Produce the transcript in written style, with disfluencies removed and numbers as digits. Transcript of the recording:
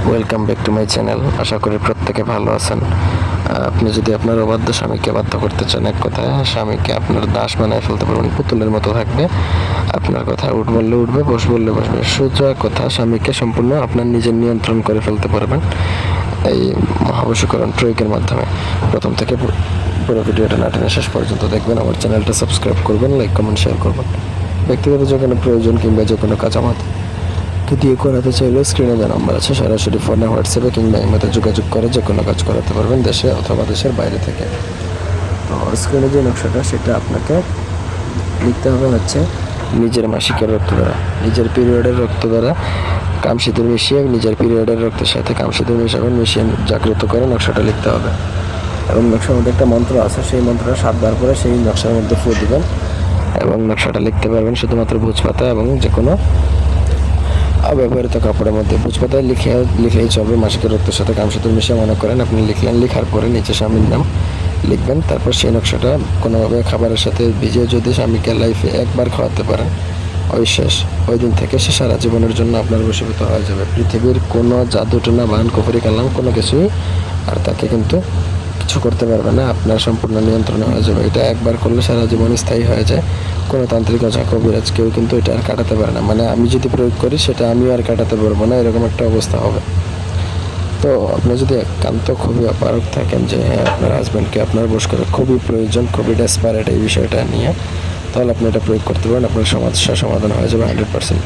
Welcome back to my channel. আশা করি প্রত্যেকে ভালো আছেন। আপনি যদি আপনার অবাধ্য স্বামীকে বাধ্য করতে চান, এক কথায় স্বামীকে আপনার দাস বানায় ফেলতে পারবেন, পুতুলের মতো থাকবে, আপনার কথা উঠ বললে উঠবে, বস বললে বসবে, সোজা কথা, স্বামীকে সম্পূর্ণ আপনার নিজের নিয়ন্ত্রণ করে ফেলতে পারবেন এই মহাবশীকরণ প্রয়োগের মাধ্যমে। প্রথম থেকে পুরো ভিডিওটা না টেনে শেষ পর্যন্ত দেখবেন। আমার চ্যানেলটা সাবস্ক্রাইব করবেন, লাইক কমেন্ট শেয়ার করবেন। ব্যক্তিগত যে কোনো প্রয়োজন কিংবা যে কোনো কাজ আমাকে দিয়ে করাতে চাইলে স্ক্রিনে যে নাম্বার আছে সরাসরি ফোনে, হোয়াটসঅ্যাপে কিংবা ইমেতে যোগাযোগ করে যে কোনো কাজ করাতে পারবেন, দেশে অথবা দেশের বাইরে থেকে। তো স্ক্রিনে যে নকশাটা সেটা আপনাকে লিখতে হবে হচ্ছে নিজের মাসিকের রক্ত দ্বারা, নিজের পিরিয়ডের রক্ত দ্বারা কামসিঁদুর মিশিয়ে, নিজের পিরিয়ডের রক্তের সাথে কামসিঁদুর মিশাবেন, মিশিয়ে জাগ্রত করে নকশাটা লিখতে হবে। এবং নকশার মধ্যে একটা মন্ত্র আছে, সেই মন্ত্রটা 7 বার করে সেই নকশার মধ্যে ফু দিবেন এবং নকশাটা লিখতে পারবেন শুধুমাত্র ভোজপাতা এবং যে কোনো ব্যবহৃত কাপড়ের মধ্যে। ভোজপাতায় লিখলেই চলবে। মাসিকের রক্তের সাথে কামসিঁদুর মিশিয়ে মনে করেন আপনি লিখলেন, লেখার পরে নিচে স্বামীর নাম লিখবেন। তারপর সেই নকশাটা কোনোভাবে খাবারের সাথে ভিজিয়ে যদি স্বামীকে লাইফে একবার খাওয়াতে পারেন, ওই শেষ। ওই দিন থেকে সে সারা জীবনের জন্য আপনার বশীভূত হয়ে যাবে। পৃথিবীর কোনো জাদুটোনা বান কুফরি কালাম কোনো কিছুই আর তাকে কিন্তু কিছু করতে পারবে না, আপনার সম্পূর্ণ নিয়ন্ত্রণে হয়ে যাবে। এটা একবার করলে সারা জীবন স্থায়ী হয়ে যায়। কোনো তান্ত্রিক অজা কবিরাজ কেউ কিন্তু এটা আর কাটাতে পারে না। মানে আমি যদি প্রয়োগ করি সেটা আমিও আর কাটাতে পারবো না, এরকম একটা অবস্থা হবে। তো আপনি যদি একান্ত খুবই অপারগ থাকেন যে আপনার হাজব্যান্ডকে আপনার বশ করে খুবই প্রয়োজন, খুবই ডেসপারেট এই বিষয়টা নিয়ে, তাহলে আপনি এটা প্রয়োগ করতে পারেন, আপনার সমস্যার সমাধান হয়ে যাবে 100%।